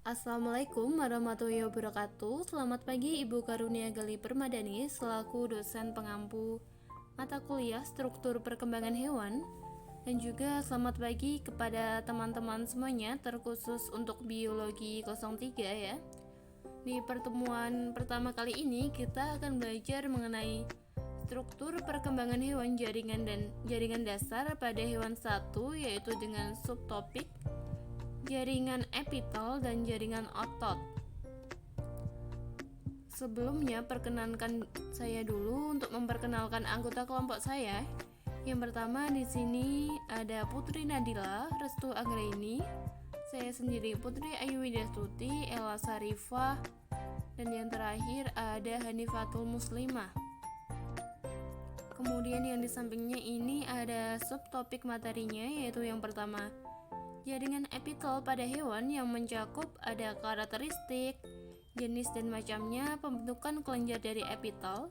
Assalamualaikum warahmatullahi wabarakatuh. Selamat pagi Ibu Karunia Gali Permadani selaku dosen pengampu mata kuliah struktur perkembangan hewan. Dan juga selamat pagi kepada teman-teman semuanya, terkhusus untuk biologi 03 ya. Di pertemuan pertama kali ini kita akan belajar mengenai struktur perkembangan hewan jaringan dan jaringan dasar pada hewan 1, yaitu dengan subtopik jaringan epitel dan jaringan otot. Sebelumnya, perkenankan saya dulu untuk memperkenalkan anggota kelompok saya. Yang pertama di sini ada Putri Nadila Restu Anggraini, saya sendiri Putri Ayu Widastuti, Ella Sarifah, dan yang terakhir ada Hanifatul Muslimah. Kemudian yang di sampingnya ini ada subtopik materinya, yaitu yang pertama jaringan epitel pada hewan yang mencakup ada karakteristik, jenis dan macamnya, pembentukan kelenjar dari epitel.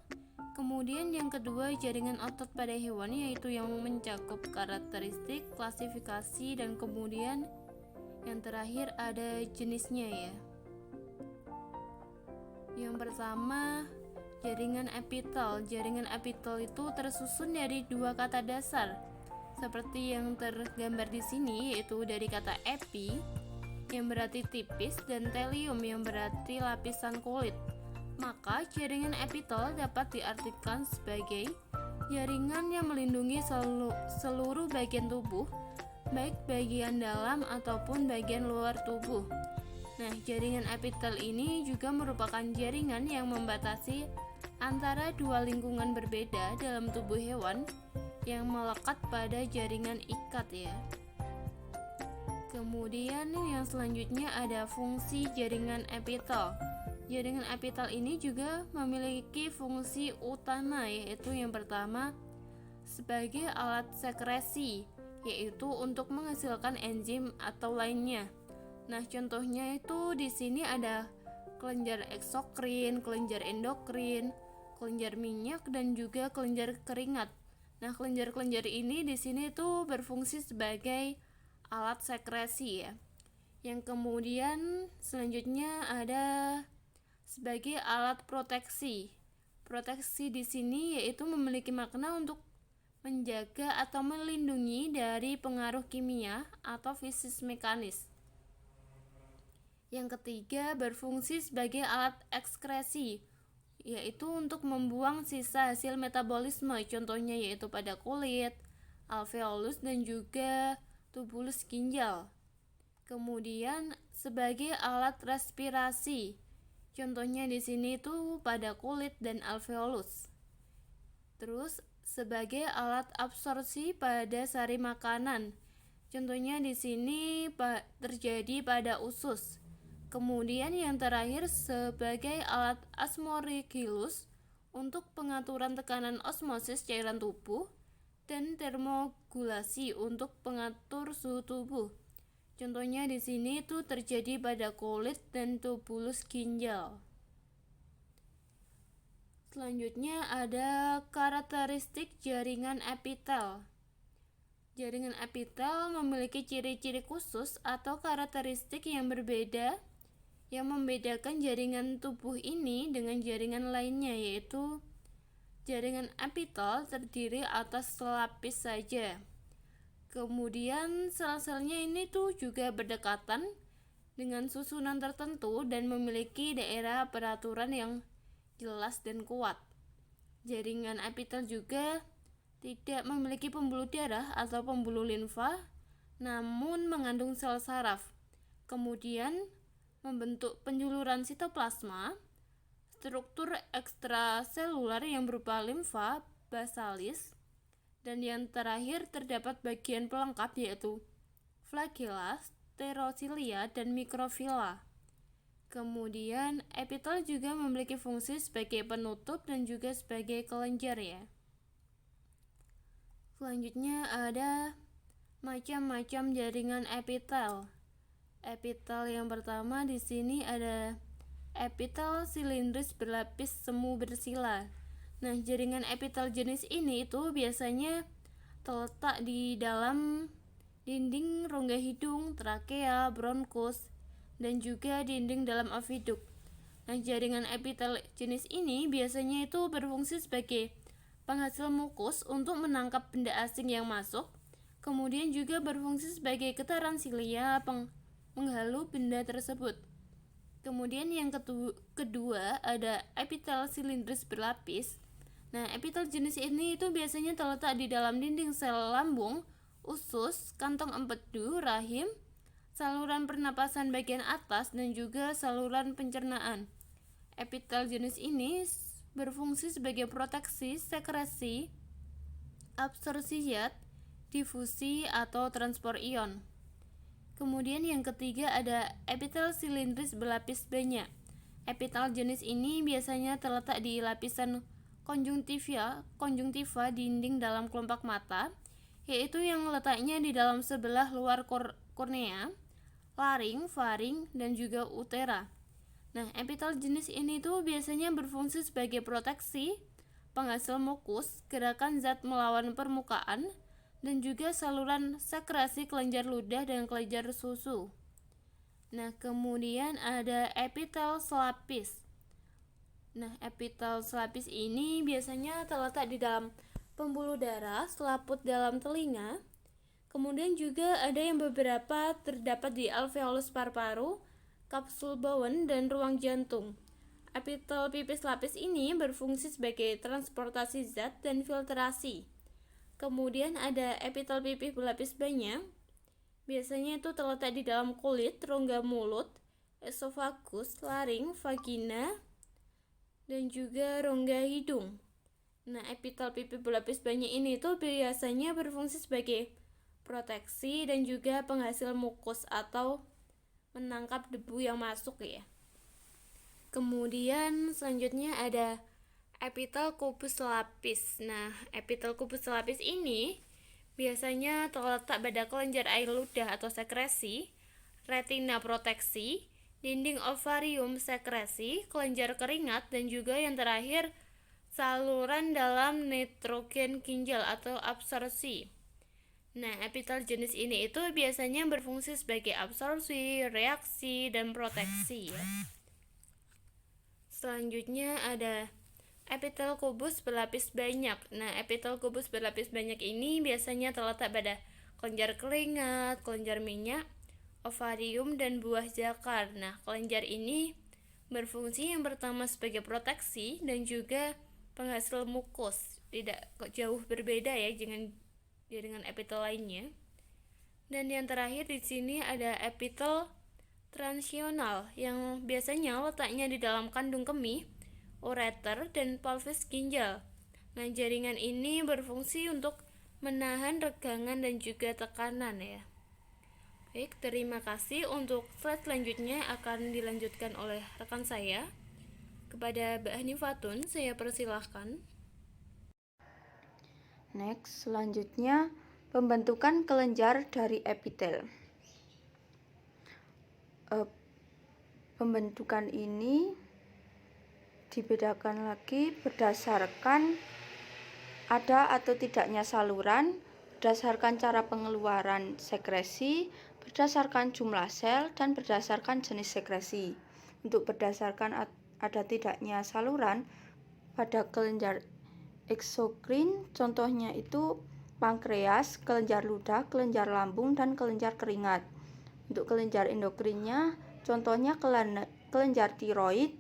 Kemudian yang kedua jaringan otot pada hewan, yaitu yang mencakup karakteristik, klasifikasi, dan kemudian yang terakhir ada jenisnya ya. Yang pertama jaringan epitel. Jaringan epitel itu tersusun dari dua kata dasar seperti yang tergambar di sini, yaitu dari kata epi yang berarti tipis dan telium yang berarti lapisan kulit. Maka jaringan epitel dapat diartikan sebagai jaringan yang melindungi seluruh bagian tubuh, baik bagian dalam ataupun bagian luar tubuh. Nah, jaringan epitel ini juga merupakan jaringan yang membatasi antara dua lingkungan berbeda dalam tubuh hewan yang melekat pada jaringan ikat ya. Kemudian yang selanjutnya ada fungsi jaringan epitel. Jaringan epitel ini juga memiliki fungsi utama, yaitu yang pertama sebagai alat sekresi, yaitu untuk menghasilkan enzim atau lainnya. Nah, contohnya itu di sini ada kelenjar eksokrin, kelenjar endokrin, kelenjar minyak, dan juga kelenjar keringat. Nah, kelenjar-kelenjar ini di sini tuh berfungsi sebagai alat sekresi ya. Yang kemudian selanjutnya ada sebagai alat proteksi. Proteksi di sini yaitu memiliki makna untuk menjaga atau melindungi dari pengaruh kimia atau fisik mekanis. Yang ketiga berfungsi sebagai alat ekskresi, yaitu untuk membuang sisa hasil metabolisme, contohnya yaitu pada kulit, alveolus, dan juga tubulus ginjal. Kemudian sebagai alat respirasi, contohnya di sini itu pada kulit dan alveolus. Terus sebagai alat absorpsi pada sari makanan, contohnya di sini terjadi pada usus. Kemudian yang terakhir sebagai alat osmorygillus untuk pengaturan tekanan osmosis cairan tubuh dan termogulasi untuk pengatur suhu tubuh. Contohnya di sini itu terjadi pada kulit dan tubulus ginjal. Selanjutnya ada karakteristik jaringan epitel. Jaringan epitel memiliki ciri-ciri khusus atau karakteristik yang berbeda yang membedakan jaringan tubuh ini dengan jaringan lainnya, yaitu jaringan epitel terdiri atas selapis saja. Kemudian sel-selnya ini tuh juga berdekatan dengan susunan tertentu dan memiliki daerah peraturan yang jelas dan kuat. Jaringan epitel juga tidak memiliki pembuluh darah atau pembuluh limfa, namun mengandung sel saraf. Kemudian membentuk penjuluran sitoplasma, struktur ekstraselular yang berupa limfa basalis, dan yang terakhir terdapat bagian pelengkap yaitu flagella, sterosilia, dan mikrofila. Kemudian epitel juga memiliki fungsi sebagai penutup dan juga sebagai kelenjar ya. Selanjutnya ada macam-macam jaringan epitel. Epitel yang pertama di sini ada epitel silindris berlapis semu bersila. Nah, jaringan epitel jenis ini itu biasanya terletak di dalam dinding rongga hidung, trakea, bronkus, dan juga dinding dalam oviduk. Nah, jaringan epitel jenis ini biasanya itu berfungsi sebagai penghasil mukus untuk menangkap benda asing yang masuk, kemudian juga berfungsi sebagai getaran silia menghalu benda tersebut. Kemudian yang kedua ada epitel silindris berlapis. Nah, epitel jenis ini itu biasanya terletak di dalam dinding sel lambung, usus, kantong empedu, rahim, saluran pernapasan bagian atas, dan juga saluran pencernaan. Epitel jenis ini berfungsi sebagai proteksi, sekresi, absorpsi zat, difusi, atau transport ion. Kemudian yang ketiga ada epitel silindris berlapis banyak. Epitel jenis ini biasanya terletak di lapisan konjungtiva dinding dalam kelopak mata, yaitu yang letaknya di dalam sebelah luar kornea, laring, faring, dan juga utera. Nah, epitel jenis ini tuh biasanya berfungsi sebagai proteksi, penghasil mukus, gerakan zat melawan permukaan, dan juga saluran sekresi kelenjar ludah dan kelenjar susu. Nah, kemudian ada epitel selapis. Nah, epitel selapis ini biasanya terletak di dalam pembuluh darah, selaput dalam telinga. Kemudian juga ada yang beberapa terdapat di alveolus paru-paru, kapsul Bowen, dan ruang jantung. Epitel pipis lapis ini berfungsi sebagai transportasi zat dan filtrasi. Kemudian ada epitel pipis berlapis banyak. Biasanya itu terletak di dalam kulit, rongga mulut, esofagus, laring, vagina, dan juga rongga hidung. Nah, epitel pipis berlapis banyak ini itu biasanya berfungsi sebagai proteksi dan juga penghasil mukus atau menangkap debu yang masuk ya. Kemudian selanjutnya ada epitel kubus lapis. Nah, epitel kubus lapis ini biasanya terletak pada kelenjar air ludah atau sekresi, retina proteksi, dinding ovarium sekresi, kelenjar keringat, dan juga yang terakhir saluran dalam nitrogen ginjal atau absorpsi. Nah, epitel jenis ini itu biasanya berfungsi sebagai absorpsi, reaksi, dan proteksi ya. Selanjutnya ada epitel kubus berlapis banyak. Nah, epitel kubus berlapis banyak ini biasanya terletak pada kelenjar keringat, kelenjar minyak, ovarium, dan buah zakar. Nah, kelenjar ini berfungsi yang pertama sebagai proteksi dan juga penghasil mukus. Tidak jauh berbeda ya dengan epitel lainnya. Dan yang terakhir di sini ada epitel transional yang biasanya letaknya di dalam kandung kemih, ureter, dan pelvis ginjal. Nah, jaringan ini berfungsi untuk menahan regangan dan juga tekanan ya. Baik, terima kasih. Untuk slide selanjutnya akan dilanjutkan oleh rekan saya. Kepada Mbak Hanifatun, saya persilahkan. Next, selanjutnya pembentukan kelenjar dari epitel. Pembentukan ini dibedakan lagi berdasarkan ada atau tidaknya saluran, berdasarkan cara pengeluaran sekresi, berdasarkan jumlah sel, dan berdasarkan jenis sekresi. Untuk berdasarkan ada tidaknya saluran, pada kelenjar eksokrin contohnya itu pankreas, kelenjar ludah, kelenjar lambung, dan kelenjar keringat. Untuk kelenjar endokrinnya contohnya kelenjar tiroid,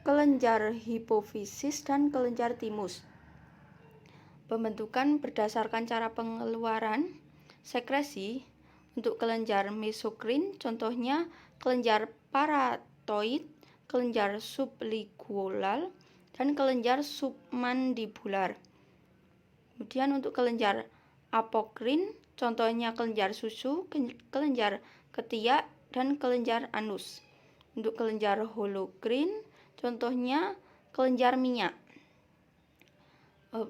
kelenjar hipofisis, dan kelenjar timus. Pembentukan berdasarkan cara pengeluaran sekresi. Untuk kelenjar mesokrin contohnya kelenjar paratoid, kelenjar sublingual, dan kelenjar submandibular. Kemudian untuk kelenjar apokrin contohnya kelenjar susu, kelenjar ketiak, dan kelenjar anus. Untuk kelenjar holokrin contohnya kelenjar minyak.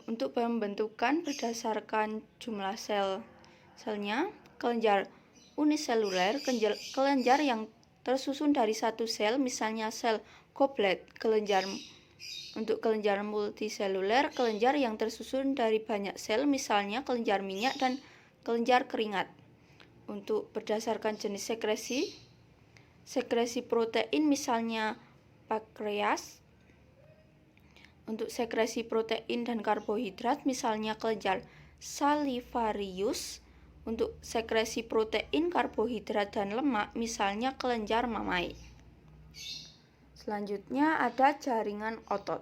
Untuk pembentukan berdasarkan jumlah selnya, kelenjar uniseluler, kelenjar yang tersusun dari satu sel, misalnya sel goblet. Untuk kelenjar multiseluler, kelenjar yang tersusun dari banyak sel, misalnya kelenjar minyak dan kelenjar keringat. Untuk berdasarkan jenis sekresi, sekresi protein misalnya pankreas. Untuk sekresi protein dan karbohidrat misalnya kelenjar salivarius. Untuk sekresi protein, karbohidrat, dan lemak misalnya kelenjar mamai. Selanjutnya ada jaringan otot.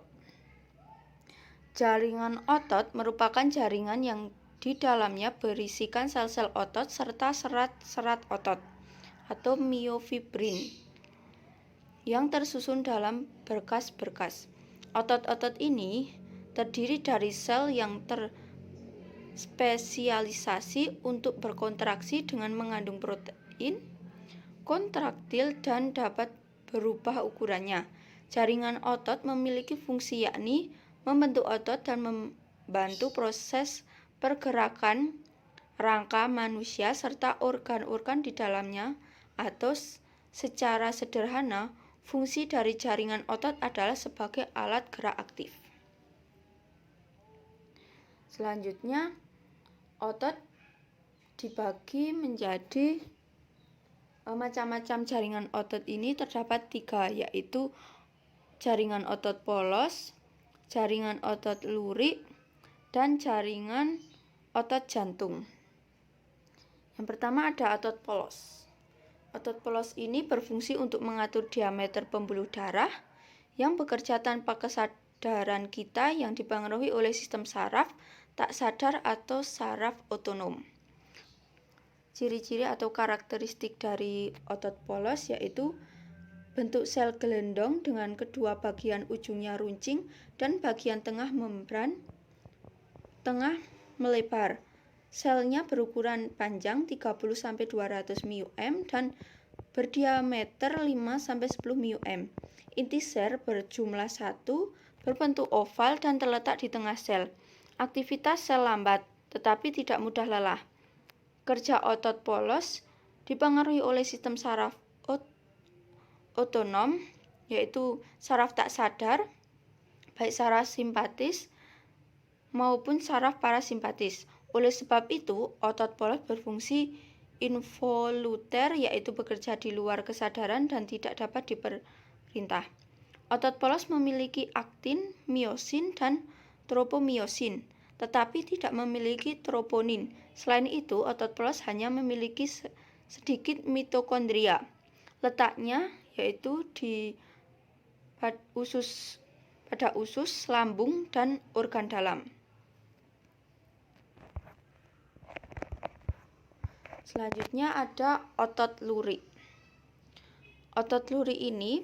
Jaringan otot merupakan jaringan yang di dalamnya berisikan sel-sel otot serta serat-serat otot atau miofibrin yang tersusun dalam berkas-berkas. Otot-otot ini terdiri dari sel yang terspesialisasi untuk berkontraksi dengan mengandung protein, kontraktil, dan dapat berubah ukurannya. Jaringan otot memiliki fungsi yakni membentuk otot dan membantu proses pergerakan rangka manusia serta organ-organ di dalamnya, atau secara sederhana, fungsi dari jaringan otot adalah sebagai alat gerak aktif. Selanjutnya, otot dibagi menjadi macam-macam. Jaringan otot ini terdapat 3, yaitu jaringan otot polos, jaringan otot lurik, dan jaringan otot jantung. Yang pertama ada otot polos. Otot polos ini berfungsi untuk mengatur diameter pembuluh darah yang bekerja tanpa kesadaran kita, yang dipengaruhi oleh sistem saraf tak sadar atau saraf otonom. Ciri-ciri atau karakteristik dari otot polos yaitu bentuk sel gelendong dengan kedua bagian ujungnya runcing dan bagian tengah membran tengah melebar. Selnya berukuran panjang 30-200 μm dan berdiameter 5-10 μm. Inti sel berjumlah 1, berbentuk oval dan terletak di tengah sel. Aktivitas sel lambat, tetapi tidak mudah lelah. Kerja otot polos dipengaruhi oleh sistem saraf otonom, yaitu saraf tak sadar, baik saraf simpatis maupun saraf parasimpatis. Oleh sebab itu, otot polos berfungsi involuter, yaitu bekerja di luar kesadaran dan tidak dapat diperintah. Otot polos memiliki aktin, miosin, dan tropomiosin, tetapi tidak memiliki troponin. Selain itu, otot polos hanya memiliki sedikit mitokondria. Letaknya yaitu pada usus, lambung, dan organ dalam. Selanjutnya ada otot lurik. Otot lurik ini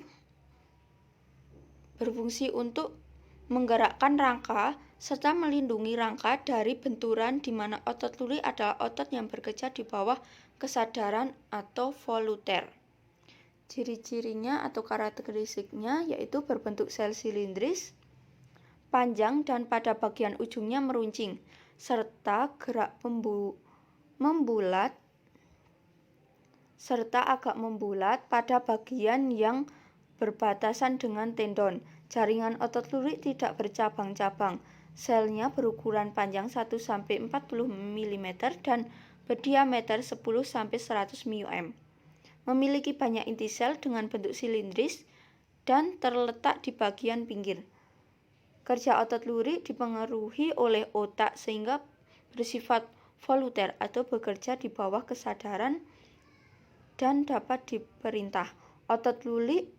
berfungsi untuk menggerakkan rangka serta melindungi rangka dari benturan, di mana otot lurik adalah otot yang bekerja di bawah kesadaran atau voluter. Ciri-cirinya atau karakteristiknya yaitu berbentuk sel silindris, panjang dan pada bagian ujungnya meruncing, serta gerak membulat serta agak membulat pada bagian yang berbatasan dengan tendon. Jaringan otot lurik tidak bercabang-cabang. Selnya berukuran panjang 1-40 mm dan berdiameter 10-100 μm. Memiliki banyak inti sel dengan bentuk silindris dan terletak di bagian pinggir. Kerja otot lurik dipengaruhi oleh otak sehingga bersifat voluter atau bekerja di bawah kesadaran dan dapat diperintah. Otot lurik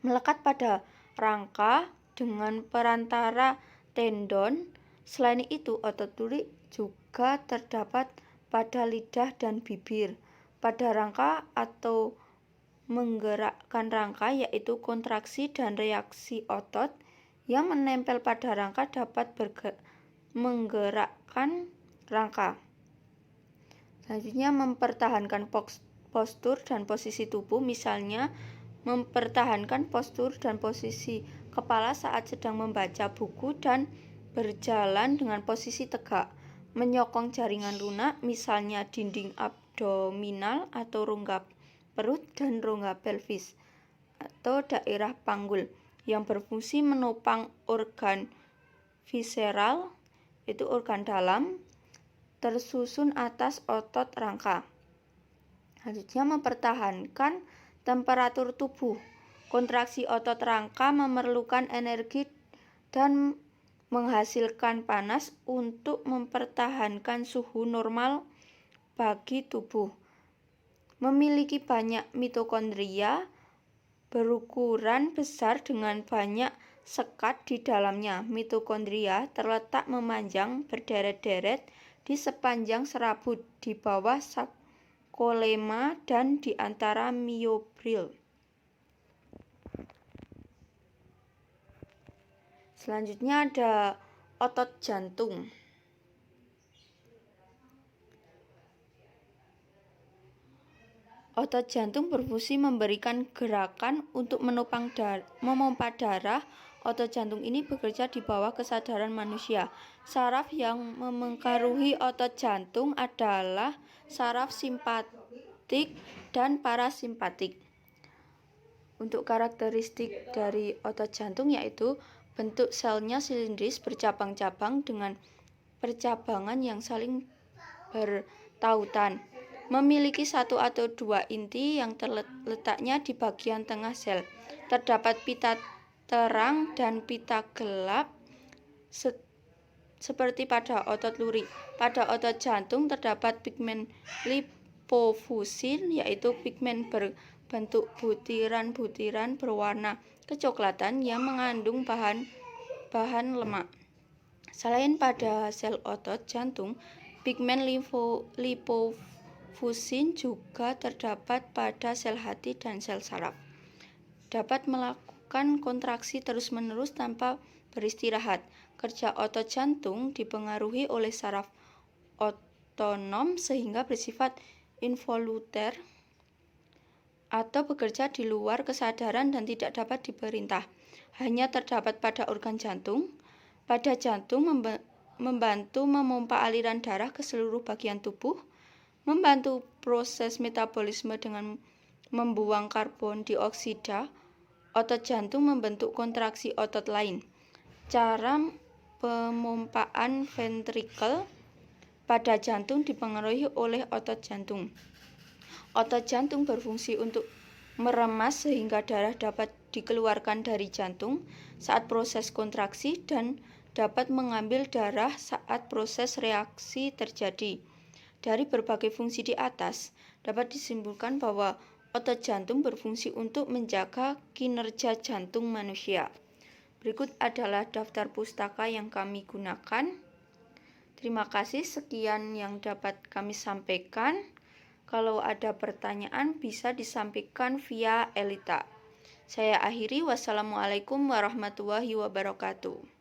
melekat pada rangka dengan perantara tendon. Selain itu, otot lurik juga terdapat pada lidah dan bibir. Pada rangka atau menggerakkan rangka, yaitu kontraksi dan reaksi otot yang menempel pada rangka dapat menggerakkan rangka. Selanjutnya, mempertahankan postur dan posisi tubuh, misalnya mempertahankan postur dan posisi kepala saat sedang membaca buku dan berjalan dengan posisi tegak. Menyokong jaringan lunak, misalnya dinding abdominal atau rongga perut dan rongga pelvis atau daerah panggul, yang berfungsi menopang organ visceral, yaitu organ dalam, tersusun atas otot rangka. Selanjutnya, mempertahankan Temperatur tubuh. Kontraksi otot rangka memerlukan energi dan menghasilkan panas untuk mempertahankan suhu normal bagi tubuh. Memiliki banyak mitokondria berukuran besar dengan banyak sekat di dalamnya. Mitokondria terletak memanjang berderet-deret di sepanjang serabut, di bawah sarkolema dan di antara miobril. Selanjutnya ada otot jantung. Otot jantung berfungsi memberikan gerakan untuk memompa darah. Otot jantung ini bekerja di bawah kesadaran manusia. Saraf yang memengaruhi otot jantung adalah saraf simpatik dan parasimpatik. Untuk karakteristik dari otot jantung yaitu bentuk selnya silindris bercabang-cabang dengan percabangan yang saling bertautan. Memiliki satu atau dua inti yang terletaknya di bagian tengah sel. Terdapat pita terang dan pita gelap seperti pada otot lurik. Pada otot jantung terdapat pigmen lipofusin, yaitu pigmen berbentuk butiran-butiran berwarna kecoklatan yang mengandung bahan lemak. Selain pada sel otot jantung, pigmen lipofusin juga terdapat pada sel hati dan sel saraf. Dapat melakukan kontraksi terus-menerus tanpa beristirahat. Kerja otot jantung dipengaruhi oleh saraf otonom sehingga bersifat involunter atau bekerja di luar kesadaran dan tidak dapat diperintah. Hanya terdapat pada organ jantung. Pada jantung membantu memompa aliran darah ke seluruh bagian tubuh, membantu proses metabolisme dengan membuang karbon dioksida. Otot jantung membentuk kontraksi otot lain. Cara pemompaan ventrikel pada jantung dipengaruhi oleh otot jantung. Otot jantung berfungsi untuk meremas sehingga darah dapat dikeluarkan dari jantung saat proses kontraksi dan dapat mengambil darah saat proses reaksi terjadi. Dari berbagai fungsi di atas, dapat disimpulkan bahwa otot jantung berfungsi untuk menjaga kinerja jantung manusia. Berikut adalah daftar pustaka yang kami gunakan. Terima kasih, sekian yang dapat kami sampaikan. Kalau ada pertanyaan bisa disampaikan via Elita. Saya akhiri, wassalamualaikum warahmatullahi wabarakatuh.